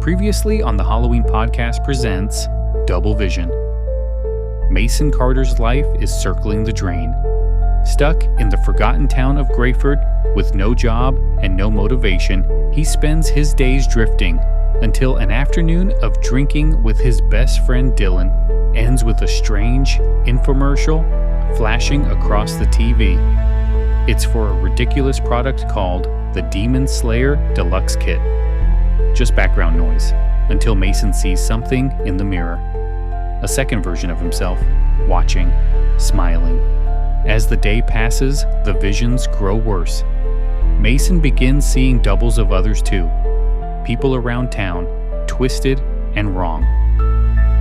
Previously on the Halloween podcast presents Double Vision. Mason Carter's life is circling the drain. Stuck in the forgotten town of Grayford with no job and no motivation, he spends his days drifting until an afternoon of drinking with his best friend Dylan ends with a strange infomercial flashing across the TV. It's for a ridiculous product called the Demon Slayer Deluxe Kit. Just background noise, until Mason sees something in the mirror. A second version of himself, watching, smiling. As the day passes, the visions grow worse. Mason begins seeing doubles of others too. People around town, twisted and wrong.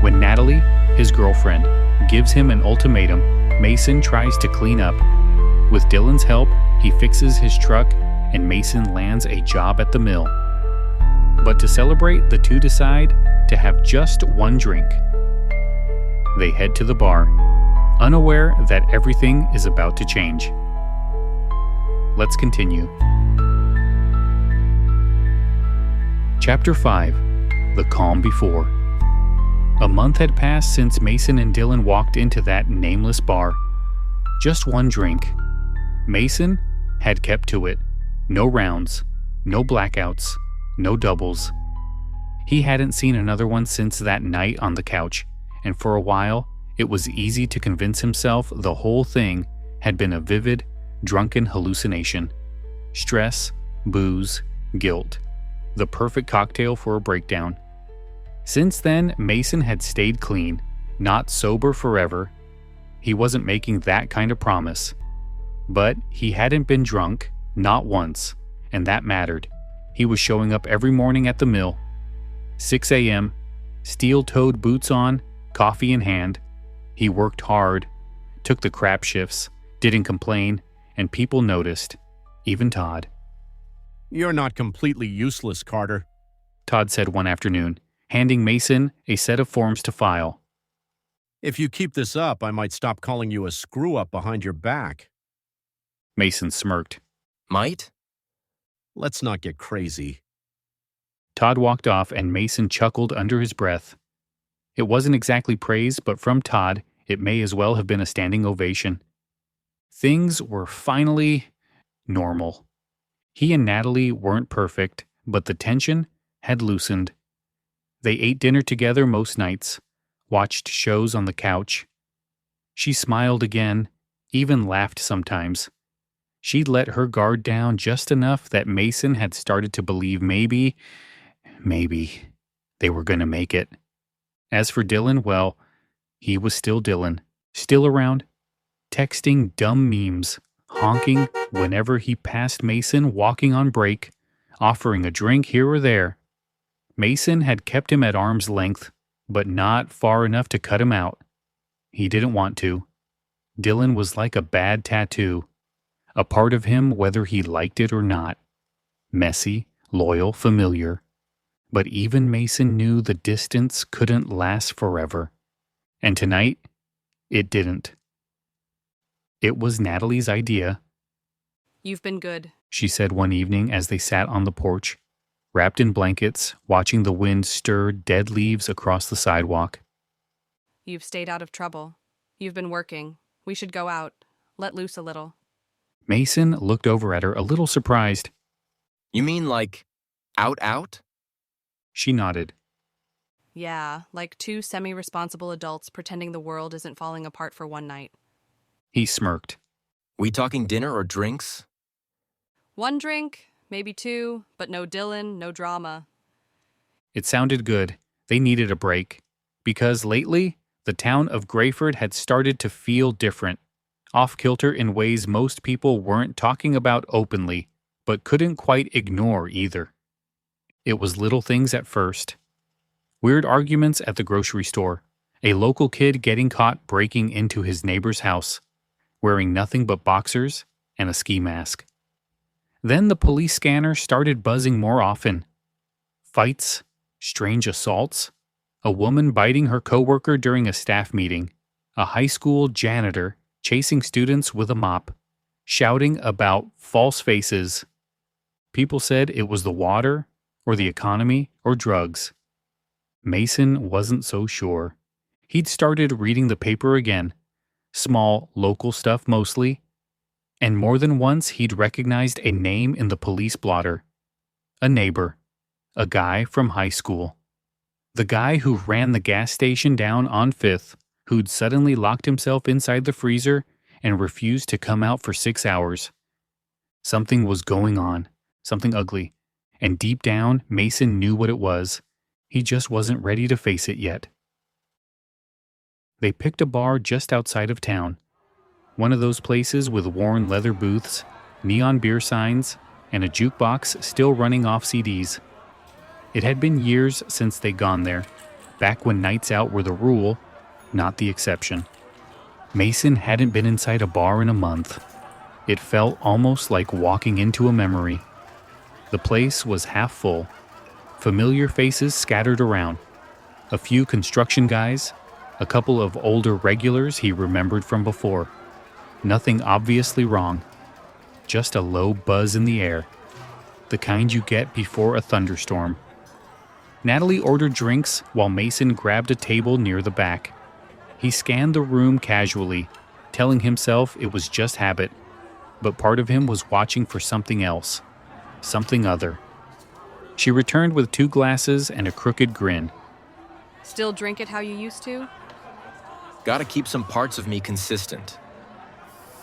When Natalie, his girlfriend, gives him an ultimatum, Mason tries to clean up. With Dylan's help, he fixes his truck and Mason lands a job at the mill. But to celebrate, the two decide to have just one drink. They head to the bar, unaware that everything is about to change. Let's continue. Chapter 5. The Calm Before. A month had passed since Mason and Dylan walked into that nameless bar. Just one drink. Mason had kept to it. No rounds, no blackouts, no doubles. He hadn't seen another one since that night on the couch, and for a while, it was easy to convince himself the whole thing had been a vivid, drunken hallucination. Stress, booze, guilt. The perfect cocktail for a breakdown. Since then, Mason had stayed clean, not sober forever. He wasn't making that kind of promise. But he hadn't been drunk, not once, and that mattered. He was showing up every morning at the mill. 6 a.m., steel-toed boots on, coffee in hand. He worked hard, took the crap shifts, didn't complain, and people noticed, even Todd. "You're not completely useless, Carter," Todd said one afternoon, handing Mason a set of forms to file. "If you keep this up, I might stop calling you a screw-up behind your back." Mason smirked. Might? Let's not get crazy. Todd walked off and Mason chuckled under his breath. It wasn't exactly praise, but from Todd, it may as well have been a standing ovation. Things were finally normal. He and Natalie weren't perfect, but the tension had loosened. They ate dinner together most nights, watched shows on the couch. She smiled again, even laughed sometimes. She'd let her guard down just enough that Mason had started to believe maybe they were going to make it. As for Dylan, well, he was still Dylan, still around, texting dumb memes, honking whenever he passed Mason walking on break, offering a drink here or there. Mason had kept him at arm's length, but not far enough to cut him out. He didn't want to. Dylan was like a bad tattoo. A part of him whether he liked it or not. Messy, loyal, familiar. But even Mason knew the distance couldn't last forever. And tonight, it didn't. It was Natalie's idea. "You've been good," she said one evening as they sat on the porch, wrapped in blankets, watching the wind stir dead leaves across the sidewalk. "You've stayed out of trouble. You've been working. We should go out. Let loose a little." Mason looked over at her a little surprised. You mean like out? She nodded. "Yeah, like two semi-responsible adults pretending the world isn't falling apart for one night." He smirked. We talking dinner or drinks? One drink, maybe two, but no Dylan, no drama. It sounded good. They needed a break. Because lately, the town of Grayford had started to feel different. Off-kilter in ways most people weren't talking about openly, but couldn't quite ignore either. It was little things at first. Weird arguments at the grocery store. A local kid getting caught breaking into his neighbor's house, wearing nothing but boxers and a ski mask. Then the police scanner started buzzing more often. Fights, strange assaults, a woman biting her coworker during a staff meeting, a high school janitor chasing students with a mop, shouting about false faces. People said it was the water or the economy, or drugs? Mason wasn't so sure. He'd started reading the paper again, small, local stuff mostly, and more than once he'd recognized a name in the police blotter. A neighbor. A guy from high school. The guy who ran the gas station down on 5th, who'd suddenly locked himself inside the freezer and refused to come out for 6 hours. Something was going on, something ugly, and deep down, Mason knew what it was. He just wasn't ready to face it yet. They picked a bar just outside of town. One of those places with worn leather booths, neon beer signs, and a jukebox still running off CDs. It had been years since they'd gone there, back when nights out were the rule, not the exception. Mason hadn't been inside a bar in a month. It felt almost like walking into a memory. The place was half full. Familiar faces scattered around. A few construction guys, a couple of older regulars he remembered from before. Nothing obviously wrong. Just a low buzz in the air. The kind you get before a thunderstorm. Natalie ordered drinks while Mason grabbed a table near the back. He scanned the room casually, telling himself it was just habit, but part of him was watching for something else, something other. She returned with 2 glasses and a crooked grin. Still drink it how you used to? Gotta keep some parts of me consistent.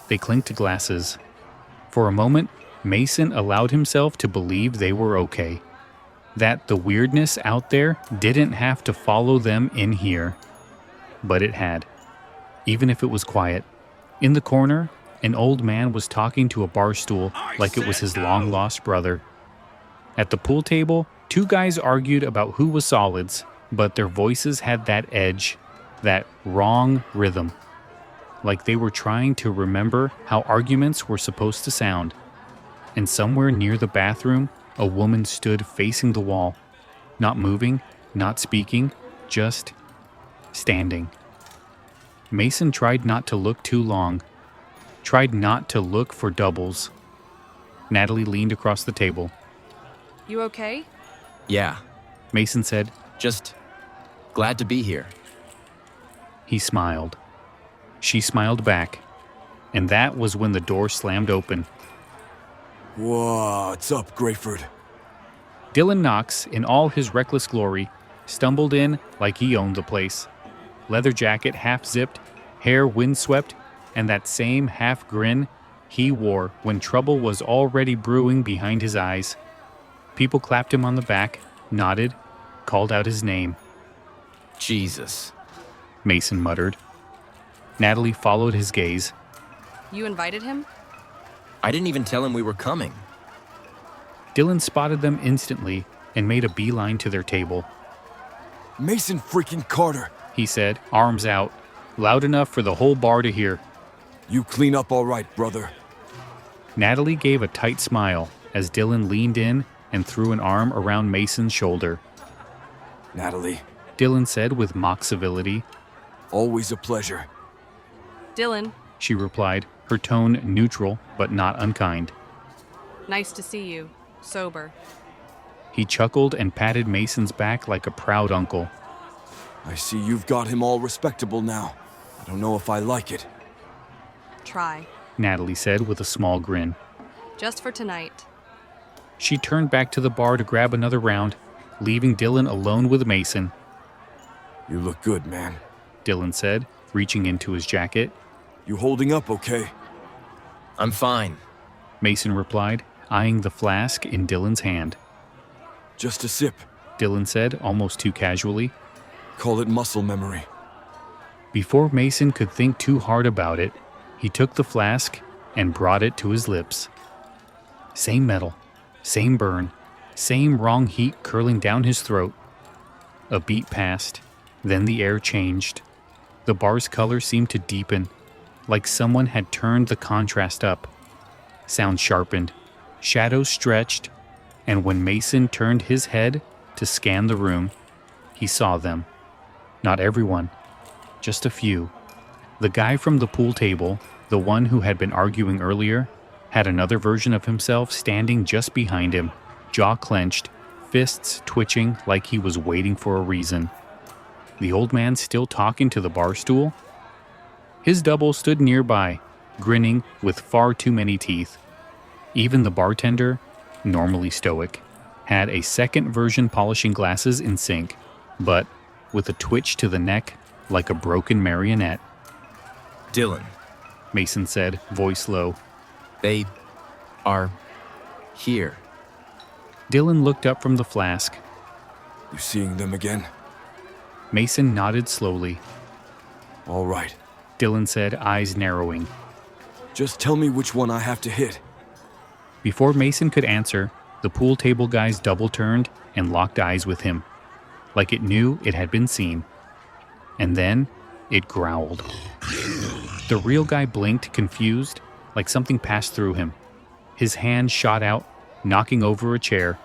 They clinked glasses. For a moment, Mason allowed himself to believe they were okay. That the weirdness out there didn't have to follow them in here. But it had. Even if it was quiet. In the corner, an old man was talking to a bar stool like it was his long-lost brother. At the pool table, 2 guys argued about who was solids, but their voices had that edge, that wrong rhythm. Like they were trying to remember how arguments were supposed to sound. And somewhere near the bathroom, a woman stood facing the wall, not moving, not speaking, just standing. Mason tried not to look too long, tried not to look for doubles. Natalie leaned across the table. You okay? Yeah, Mason said. just glad to be here. He smiled. She smiled back. And that was when the door slammed open. What's up, Grayford? Dylan Knox, in all his reckless glory, stumbled in like he owned the place. Leather jacket half-zipped, hair windswept, and that same half-grin he wore when trouble was already brewing behind his eyes. People clapped him on the back, nodded, called out his name. Jesus. Mason muttered. Natalie followed his gaze. You invited him? I didn't even tell him we were coming. Dylan spotted them instantly and made a beeline to their table. Mason freaking Carter. He said, arms out, loud enough for the whole bar to hear. You clean up all right, brother. Natalie gave a tight smile as Dylan leaned in and threw an arm around Mason's shoulder. Natalie, Dylan said with mock civility. always a pleasure. Dylan, She replied, her tone neutral but not unkind. nice to see you. Sober. He chuckled and patted Mason's back like a proud uncle. I see you've got him all respectable now. I don't know if I like it. Try. Natalie said with a small grin. Just for tonight. She turned back to the bar to grab another round, leaving Dylan alone with Mason. You look good, man. Dylan said, reaching into his jacket. You holding up okay? I'm fine. Mason replied, eyeing the flask in Dylan's hand. Just a sip. Dylan said, almost too casually. Call it muscle memory. Before Mason could think too hard about it, he took the flask and brought it to his lips. Same metal, same burn, same wrong heat curling down his throat. A beat passed, then the air changed. The bar's color seemed to deepen, like someone had turned the contrast up. Sound sharpened, shadows stretched, and when Mason turned his head to scan the room, he saw them. Not everyone, just a few. The guy from the pool table, the one who had been arguing earlier, had another version of himself standing just behind him, jaw clenched, fists twitching like he was waiting for a reason. The old man still talking to the bar stool? His double stood nearby, grinning with far too many teeth. Even the bartender, normally stoic, had a second version polishing glasses in sync, but with a twitch to the neck like a broken marionette. Dylan, Mason said, voice low. they are here. Dylan looked up from the flask. You seeing them again? Mason nodded slowly. All right. Dylan said, eyes narrowing. Just tell me which one I have to hit. Before Mason could answer, the pool table guys double-turned and locked eyes with him, like it knew it had been seen. And then it growled. The real guy blinked, confused, like something passed through him. His hand shot out, knocking over a chair,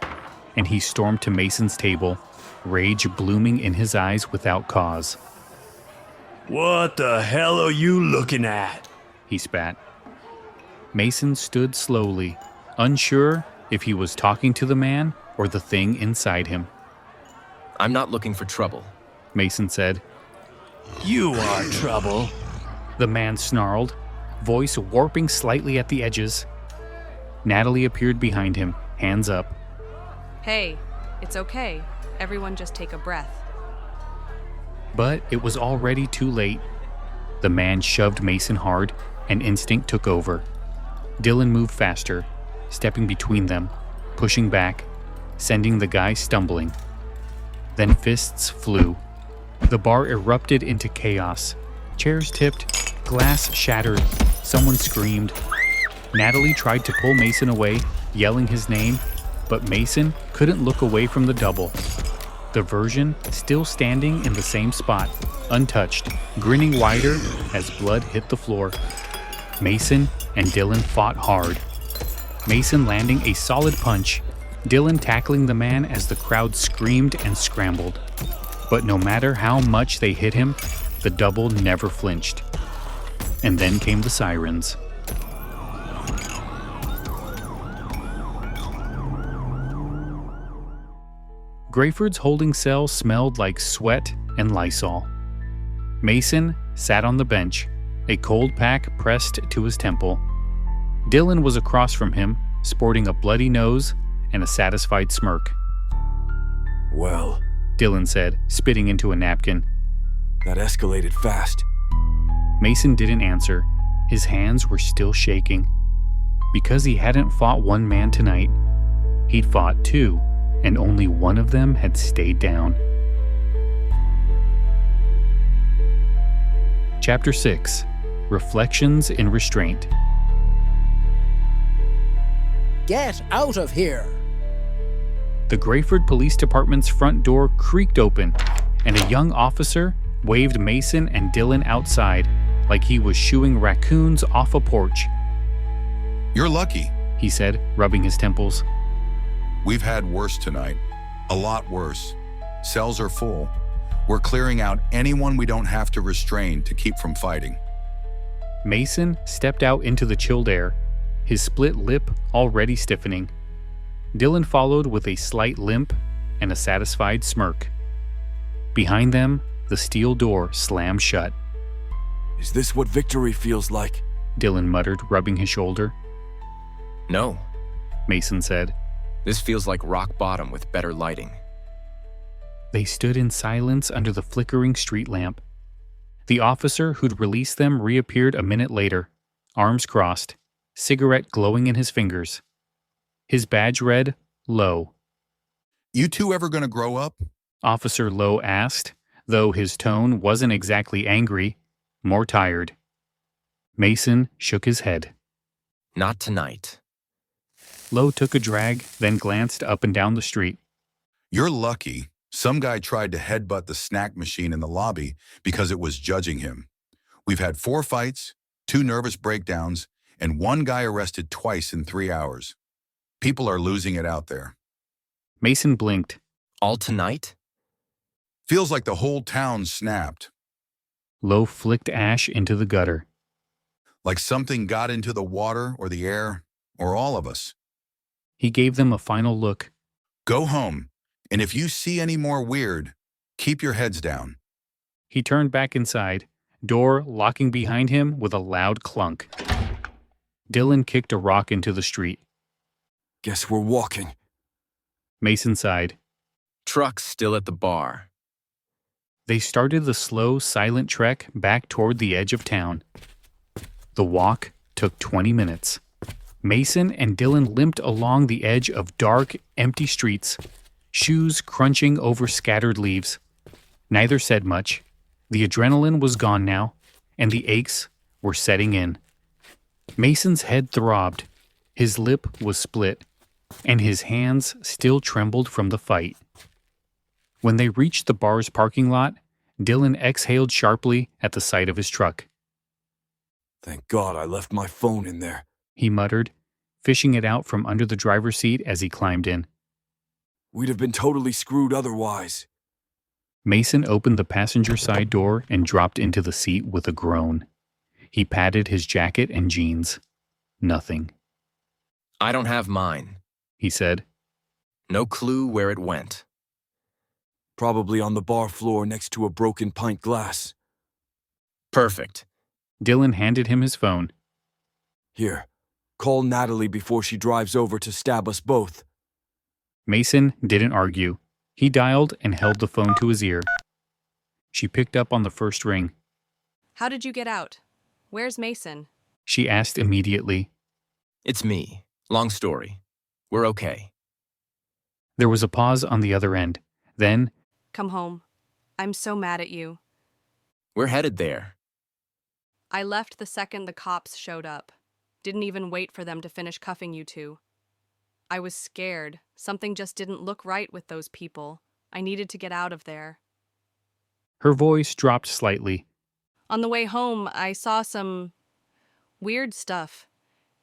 and he stormed to Mason's table, rage blooming in his eyes without cause. What the hell are you looking at? He spat. Mason stood slowly, unsure if he was talking to the man or the thing inside him. I'm not looking for trouble. Mason said. You are trouble. The man snarled, voice warping slightly at the edges. Natalie appeared behind him, hands up. Hey, it's okay. Everyone just take a breath. But it was already too late. The man shoved Mason hard, and instinct took over. Dylan moved faster, stepping between them, pushing back, sending the guy stumbling. Then fists flew. The bar erupted into chaos. Chairs tipped, glass shattered, someone screamed. Natalie tried to pull Mason away, yelling his name, but Mason couldn't look away from the double. The version still standing in the same spot, untouched, grinning wider as blood hit the floor. Mason and Dylan fought hard. Mason landing a solid punch, Dylan tackling the man as the crowd screamed and scrambled. But no matter how much they hit him, the double never flinched. And then came the sirens. Grayford's holding cell smelled like sweat and Lysol. Mason sat on the bench, a cold pack pressed to his temple. Dylan was across from him, sporting a bloody nose and a satisfied smirk. Well, Dylan said, spitting into a napkin. that escalated fast. Mason didn't answer. His hands were still shaking. Because he hadn't fought one man tonight, he'd fought two, and only one of them had stayed down. Chapter 6. Reflections in Restraint. Get out of here! The Grayford Police Department's front door creaked open, and a young officer waved Mason and Dylan outside like he was shooing raccoons off a porch. You're lucky. He said, rubbing his temples. We've had worse tonight. A lot worse. Cells are full. We're clearing out anyone we don't have to restrain to keep from fighting. Mason stepped out into the chilled air, his split lip already stiffening. Dylan followed with a slight limp and a satisfied smirk. Behind them, the steel door slammed shut. Is this what victory feels like? Dylan muttered, rubbing his shoulder. No, Mason said. this feels like rock bottom with better lighting. They stood in silence under the flickering street lamp. The officer who'd released them reappeared a minute later, arms crossed, cigarette glowing in his fingers. His badge read, Lowe. You two ever gonna grow up? Officer Lowe asked, though his tone wasn't exactly angry, more tired. Mason shook his head. Not tonight. Lowe took a drag, then glanced up and down the street. You're lucky. Some guy tried to headbutt the snack machine in the lobby because it was judging him. We've had 4 fights, 2 nervous breakdowns, and 1 guy arrested twice in 3 hours. People are losing it out there. Mason blinked. All tonight? Feels like the whole town snapped. Lowe flicked ash into the gutter. Like something got into the water or the air, or all of us. He gave them a final look. Go home. And if you see any more weird, keep your heads down. He turned back inside, door locking behind him with a loud clunk. Dylan kicked a rock into the street. Guess we're walking. Mason sighed. Truck's still at the bar. They started the slow, silent trek back toward the edge of town. The walk took 20 minutes. Mason and Dylan limped along the edge of dark, empty streets, shoes crunching over scattered leaves. Neither said much. The adrenaline was gone now, and the aches were setting in. Mason's head throbbed, his lip was split, and his hands still trembled from the fight. When they reached the bar's parking lot, Dylan exhaled sharply at the sight of his truck. Thank God I left my phone in there. He muttered, fishing it out from under the driver's seat as he climbed in. We'd have been totally screwed otherwise. Mason opened the passenger side door and dropped into the seat with a groan. He patted his jacket and jeans. Nothing. I don't have mine. He said. No clue where it went. Probably on the bar floor next to a broken pint glass. Perfect. Dylan handed him his phone. Here, call Natalie before she drives over to stab us both. Mason didn't argue. He dialed and held the phone to his ear. She picked up on the first ring. How did you get out? Where's Mason? She asked immediately. It's me. Long story. We're okay. There was a pause on the other end. Then, Come home. I'm so mad at you. We're headed there. I left the second the cops showed up. Didn't even wait for them to finish cuffing you two. I was scared. Something just didn't look right with those people. I needed to get out of there. her voice dropped slightly. On the way home, I saw some weird stuff.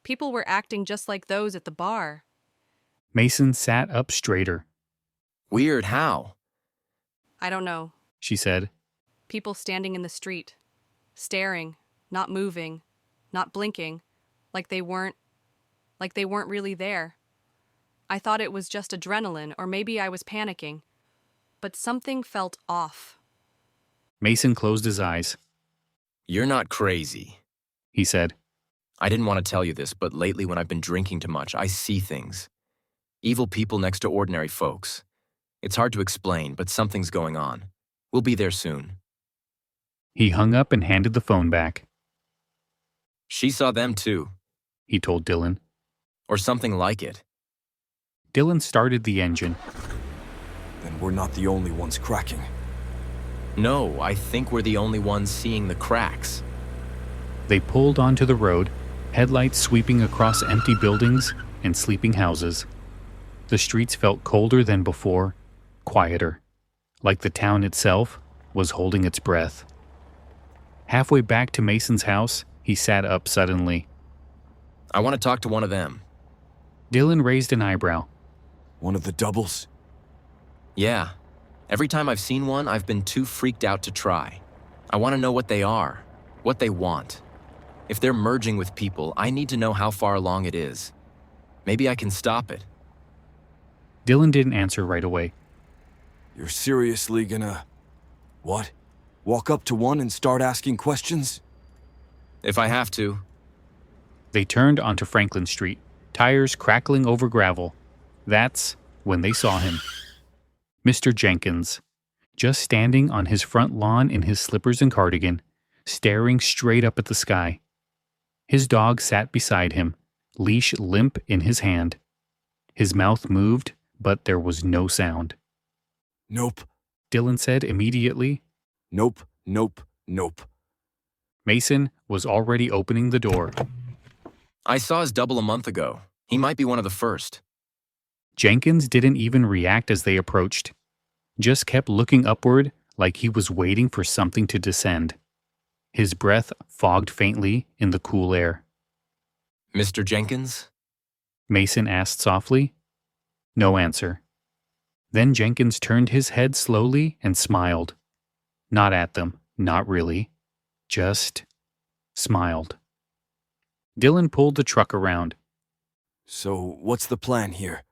People were acting just like those at the bar. Mason sat up straighter. Weird how? I don't know. She said. People standing in the street, staring, not moving, not blinking, like they weren't really there. I thought it was just adrenaline, or maybe I was panicking. But something felt off. Mason closed his eyes. You're not crazy, He said. I didn't want to tell you this, but lately when I've been drinking too much, I see things. Evil people next to ordinary folks. It's hard to explain, but something's going on. We'll be there soon. He hung up and handed the phone back. She saw them too, He told Dylan. or something like it. Dylan started the engine. Then we're not the only ones cracking. No, I think we're the only ones seeing the cracks. They pulled onto the road, headlights sweeping across empty buildings and sleeping houses. The streets felt colder than before, quieter, like the town itself was holding its breath. Halfway back to Mason's house, he sat up suddenly. I want to talk to one of them. Dylan raised an eyebrow. One of the doubles? Yeah. Every time I've seen one, I've been too freaked out to try. I want to know what they are, what they want. If they're merging with people, I need to know how far along it is. Maybe I can stop it. Dylan didn't answer right away. You're seriously gonna... what? Walk up to one and start asking questions? If I have to. They turned onto Franklin Street, tires crackling over gravel. That's when they saw him. Mr. Jenkins, just standing on his front lawn in his slippers and cardigan, staring straight up at the sky. His dog sat beside him, leash limp in his hand. His mouth moved, but there was no sound. Nope. Dylan said immediately. Nope, nope, nope. Mason was already opening the door. I saw his double a month ago. He might be one of the first. Jenkins didn't even react as they approached, just kept looking upward like he was waiting for something to descend. His breath fogged faintly in the cool air. Mr. Jenkins? Mason asked softly. No answer. Then Jenkins turned his head slowly and smiled. Not at them, not really. Just smiled. Dylan pulled the truck around. So, what's the plan here?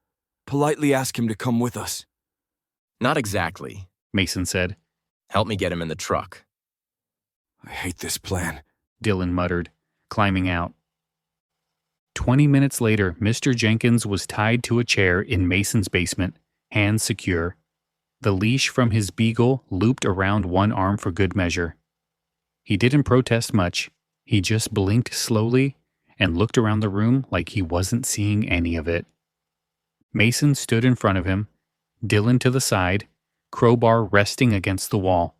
Politely ask him to come with us. Not exactly, Mason said. Help me get him in the truck. I hate this plan. Dylan muttered, climbing out. 20 minutes later, Mr. Jenkins was tied to a chair in Mason's basement, hands secure. The leash from his beagle looped around one arm for good measure. He didn't protest much. He just blinked slowly and looked around the room like he wasn't seeing any of it. Mason stood in front of him, Dylan to the side, crowbar resting against the wall.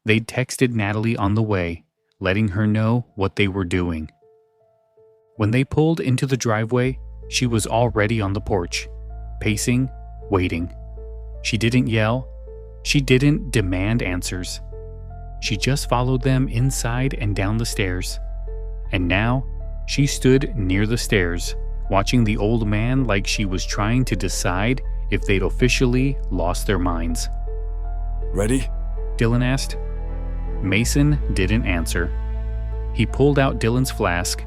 They'd texted Natalie on the way, letting her know what they were doing. When they pulled into the driveway, she was already on the porch, pacing, waiting. She didn't yell. She didn't demand answers. She just followed them inside and down the stairs. And now, she stood near the stairs, watching the old man like she was trying to decide if they'd officially lost their minds. Ready? Dylan asked. Mason didn't answer. He pulled out Dylan's flask,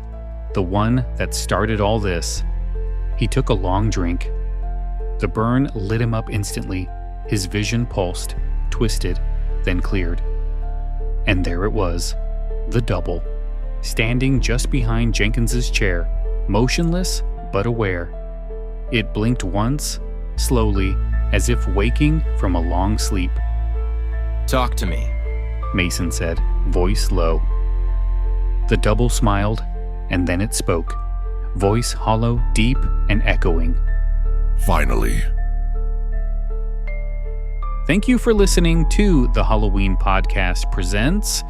the one that started all this. He took a long drink. The burn lit him up instantly. His vision pulsed, twisted, then cleared. And there it was, the double, standing just behind Jenkins's chair, motionless but aware. It blinked once, slowly, as if waking from a long sleep. Talk to me, Mason said, voice low. The double smiled, and then it spoke, voice hollow, deep, and echoing. Finally. Thank you for listening to the Halloween Podcast Presents.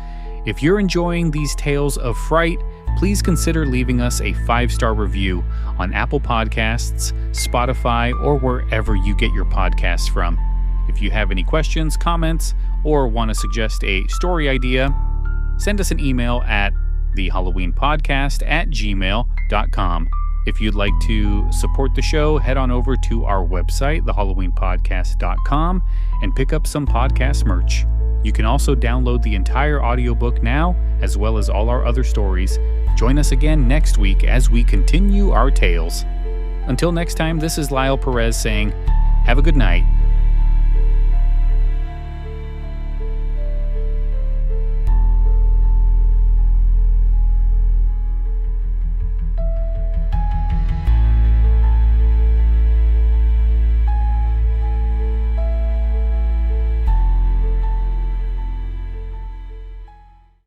If you're enjoying these tales of fright, please consider leaving us a 5-star review on Apple Podcasts, Spotify, or wherever you get your podcasts from. If you have any questions, comments, or want to suggest a story idea, send us an email at thehalloweenpodcast@gmail.com. If you'd like to support the show, head on over to our website, thehalloweenpodcast.com, and pick up some podcast merch. You can also download the entire audiobook now, as well as all our other stories. Join us again next week as we continue our tales. Until next time, this is Lyle Perez saying, have a good night,